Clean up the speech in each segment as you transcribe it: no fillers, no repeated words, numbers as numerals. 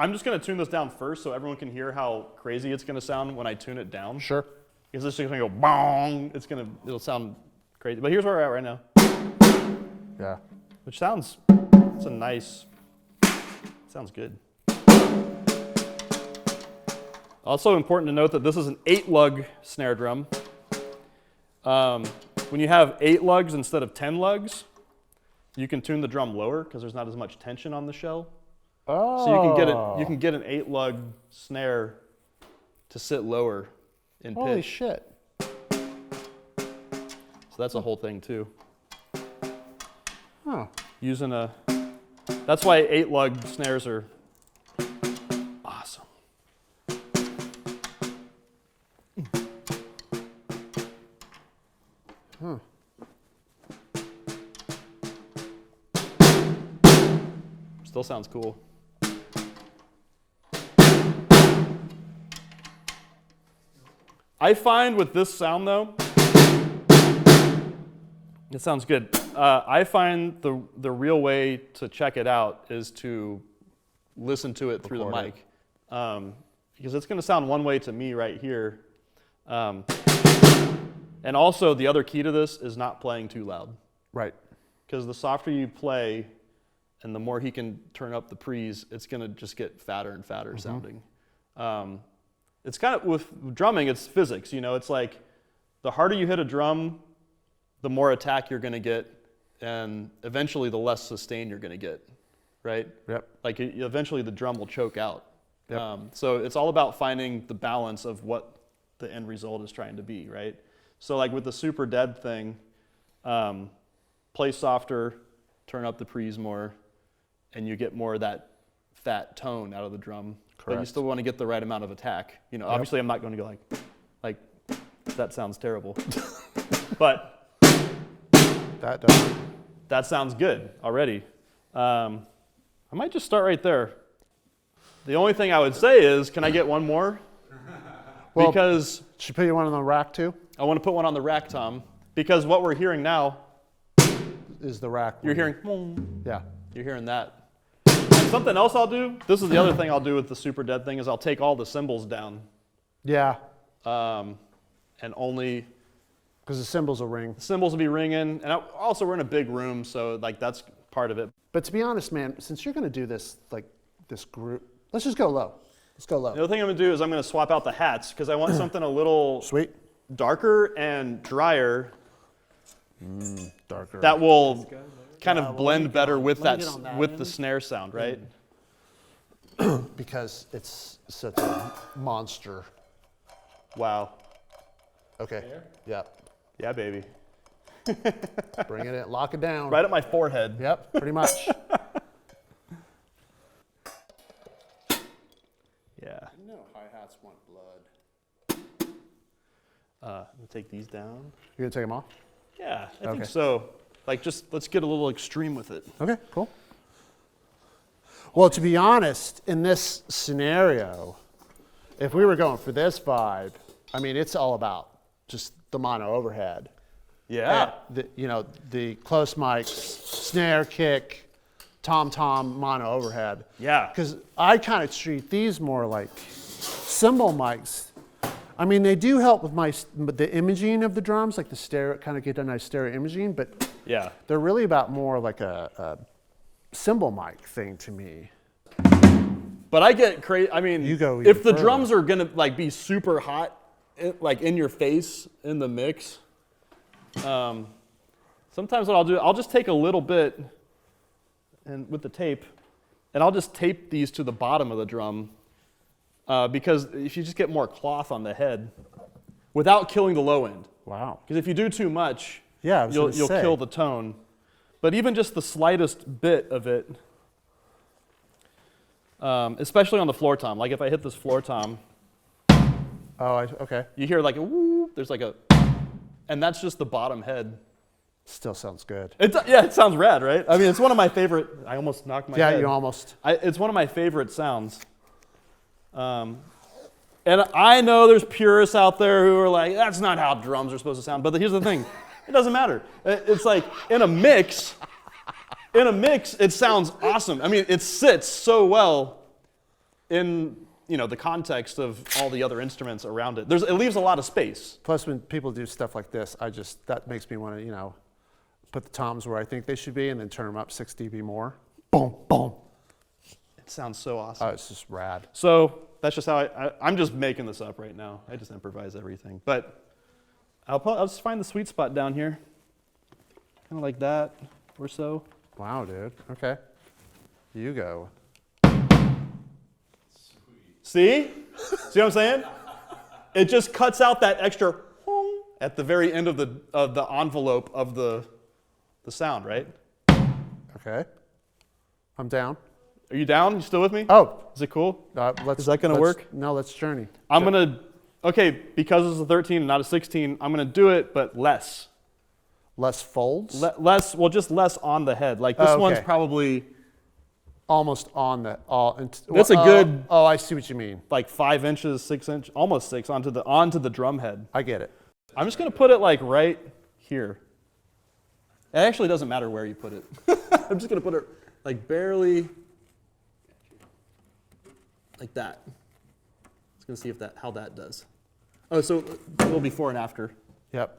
I'm just going to tune this down first so everyone can hear how crazy it's going to sound when I tune it down. Sure. Because this is going to go bong. It'll sound crazy. But here's where we're at right now. Yeah. Which sounds, sounds good. Also important to note that this is an 8-lug snare drum. When you have 8 lugs instead of 10 lugs, you can tune the drum lower because there's not as much tension on the shell. Oh. So you can get an 8-lug snare to sit lower in pitch. Holy shit. So that's a whole thing too. Huh. That's why 8-lug snares are awesome. Huh. Still sounds cool. I find with this sound though, it sounds good. I find the real way to check it out is to listen to it through the mic. Because it's going to sound one way to me right here. And also the other key to this is not playing too loud. Right. Because the softer you play and the more he can turn up the pre's, it's going to just get fatter and fatter sounding. It's kind of, with drumming, it's physics. You know, it's like the harder you hit a drum, the more attack you're going to get, and eventually the less sustain you're going to get, right? Yep. Like eventually the drum will choke out. Yep. So it's all about finding the balance of what the end result is trying to be, right? So like with the super dead thing, play softer, turn up the pre's more, and you get more of that fat tone out of the drum. Correct. But you still want to get the right amount of attack. You know, obviously I'm not going to go like that sounds terrible. But that sounds good already. I might just start right there. The only thing I would say is, can I get one more? Well, because should I put you one on the rack too? I want to put one on the rack, Tom, because what we're hearing now is the rack. You're hearing, yeah. You're hearing that. And something else I'll do, this is the other thing I'll do with the super dead thing, is I'll take all the cymbals down. Yeah. And only... Because the cymbals will ring. The cymbals will be ringing, and also we're in a big room, so like that's part of it. But to be honest, man, since you're going to do this, like this group, let's just go low. Let's go low. The other thing I'm going to do is I'm going to swap out the hats, because I want something a little sweet, darker and drier. Darker. That will kind of blend better with the snare sound, right? Because it's such a monster. Wow. Okay. Yeah. Yeah, baby. Bring it in. Lock it down. Right at my forehead. Yep, pretty much. Yeah. You know hi-hats want blood. I'm going to take these down. You're going to take them off? Yeah, I think so. Like, just let's get a little extreme with it. Okay, cool. Well, to be honest, in this scenario, if we were going for this vibe, I mean, it's all about just the mono overhead. Yeah. The close mics, snare, kick, tom-tom, mono overhead. Yeah. Because I kind of treat these more like cymbal mics. I mean, they do help with the imaging of the drums, like the stereo, kind of get a nice stereo imaging, but yeah, they're really about more like a cymbal mic thing to me. But I get crazy. I mean, if the drums are gonna like be super hot, like in your face in the mix, sometimes what I'll do, I'll just take a little bit and with the tape, and I'll just tape these to the bottom of the drum, because if you just get more cloth on the head without killing the low end. Wow. Because if you do too much, yeah, you'll kill the tone. But even just the slightest bit of it, especially on the floor tom, like if I hit this floor tom, okay. You hear like a woo, there's like a, and that's just the bottom head. Still sounds good. It sounds rad, right? I mean, it's one of my favorite, I almost knocked my head. Yeah, you almost. It's one of my favorite sounds. And I know there's purists out there who are like, that's not how drums are supposed to sound. But here's the thing, it doesn't matter. It's like in a mix, it sounds awesome. I mean, it sits so well. in the context of all the other instruments around it. It leaves a lot of space. Plus, when people do stuff like this, that makes me want to, put the toms where I think they should be and then turn them up 6 dB more. Boom, boom. It sounds so awesome. Oh, it's just rad. So that's just how I'm just making this up right now. I just improvise everything. But I'll just find the sweet spot down here. Kind of like that or so. Wow, dude. Okay. You go. See? See what I'm saying? It just cuts out that extra hong at the very end of the envelope of the sound, right? Okay. I'm down. Are you down? You still with me? Oh. Is it cool? Is that going to work? No, let's journey. I'm going to, okay, because it's a 13 and not a 16, I'm going to do it, but less. Less folds? Just less on the head. Like this one's probably... Almost on the... That's a good... Oh, I see what you mean. Like 5 inches, 6 inch, almost 6 onto the drum head. I get it. I'm just going to put it like right here. It actually doesn't matter where you put it. I'm just going to put it like barely like that. Just going to see how that does. Oh, so a little before and after. Yep.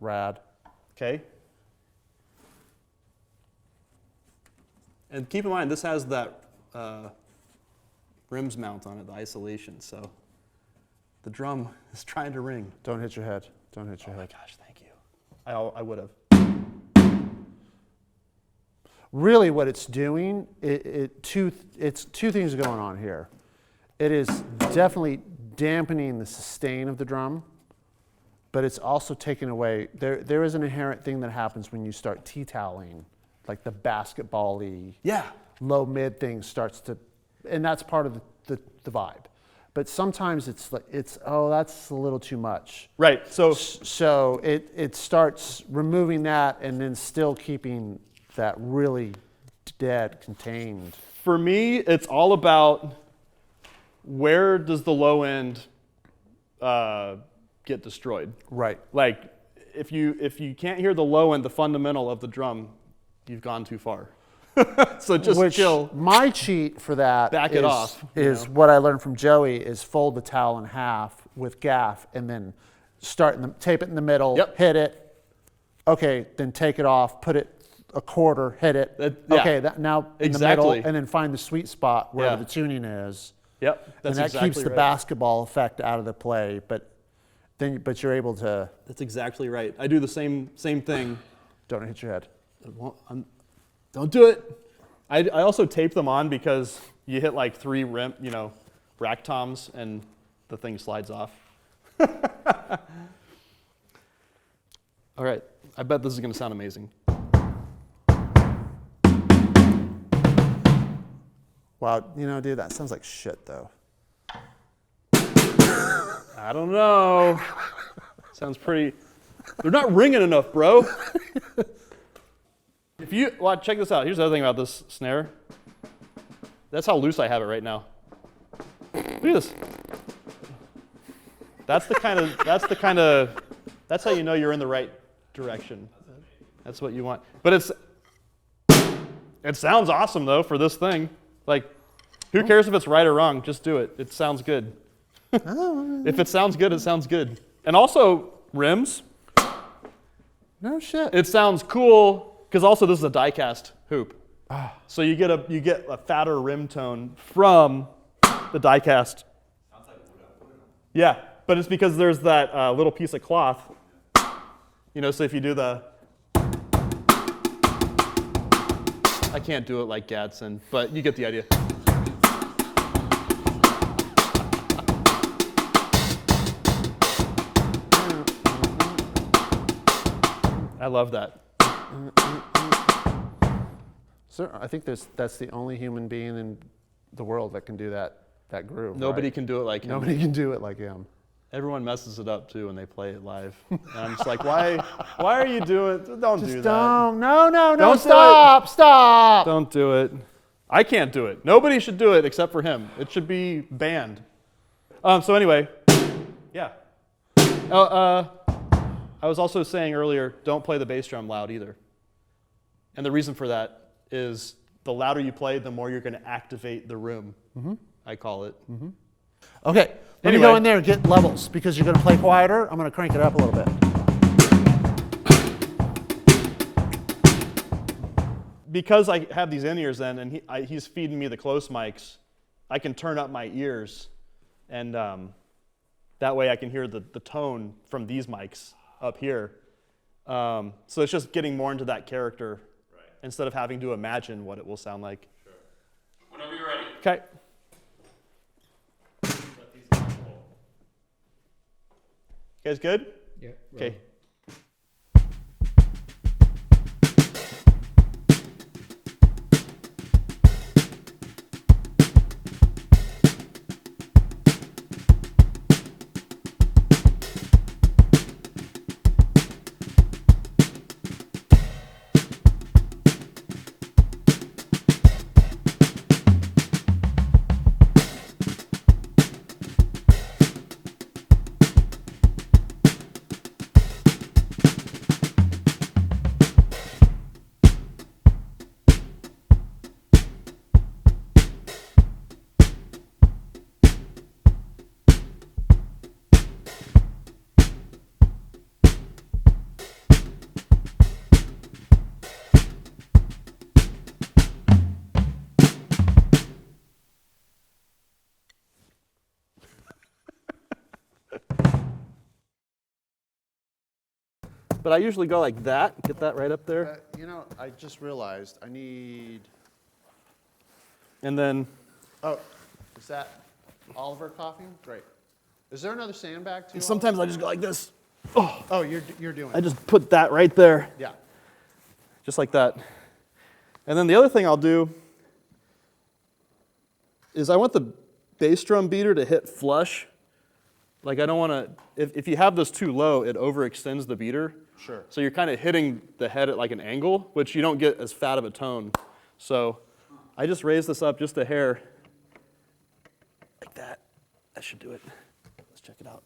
Rad. Okay. And keep in mind, this has that rims mount on it, the isolation, so the drum is trying to ring. Don't hit your head. Don't hit your head. Oh my gosh, thank you. I would have. Really what it's doing, it's two things going on here. It is definitely dampening the sustain of the drum, but it's also taking away, there is an inherent thing that happens when you start tea-toweling, like the basketball-y, low mid thing starts to, and that's part of the vibe. But sometimes it's like, that's a little too much. Right, so it starts removing that and then still keeping that really dead, contained. For me, it's all about where does the low end get destroyed. Right. Like, if you can't hear the low end, the fundamental of the drum, you've gone too far. So just chill. My cheat for that is what I learned from Joey is fold the towel in half with gaff and then tape it in the middle, hit it. Okay, then take it off, put it a quarter, hit it. Okay, now in the middle, and then find the sweet spot where the tuning is. Yep, that's and that keeps the basketball effect out of the play, but you're able to. That's exactly right. I do the same thing. Don't hit your head. Don't do it. I also tape them on because you hit like 3 rack toms and the thing slides off. All right, I bet this is going to sound amazing. Wow, dude, that sounds like shit though. I don't know. Sounds pretty. They're not ringing enough, bro. Check this out. Here's the other thing about this snare. That's how loose I have it right now. Look at this. That's how you know you're in the right direction. That's what you want. But it sounds awesome though for this thing. Like, who cares if it's right or wrong? Just do it. It sounds good. If it sounds good, it sounds good. And also rims. No shit. It sounds cool. Because also this is a die-cast hoop, so you get a fatter rim tone from the die-cast. Yeah, but it's because there's that little piece of cloth. So if you do the, I can't do it like Gadsden, but you get the idea. I love that. So I think that's the only human being in the world that can do that groove. Nobody can do it like him. Nobody can do it like him. Everyone messes it up too when they play it live. And I'm just like, why are you doing it? Don't do that. No, stop. Don't do it. I can't do it. Nobody should do it except for him. It should be banned. So anyway, yeah. I was also saying earlier, don't play the bass drum loud either. And the reason for that is the louder you play, the more you're going to activate the room, I call it. Okay, let me go in there and get levels, because you're going to play quieter. I'm going to crank it up a little bit. Because I have these in-ears then, and he's feeding me the close mics, I can turn up my ears, and that way I can hear the tone from these mics up here. So it's just getting more into that character instead of having to imagine what it will sound like. Sure. Whenever you're ready. Okay. You guys good? Yeah. Okay. But I usually go like that, get that right up there. You know, I just realized I need... And then... Oh, is that Oliver coughing? Great. Is there another sandbag too? Sometimes I just go like this. Oh, you're doing it. I just put that right there. Yeah. Just like that. And then the other thing I'll do is I want the bass drum beater to hit flush. Like I don't want to, if you have this too low, it overextends the beater. Sure. So you're kind of hitting the head at like an angle, which you don't get as fat of a tone. So I just raise this up just a hair, like that. That should do it. Let's check it out.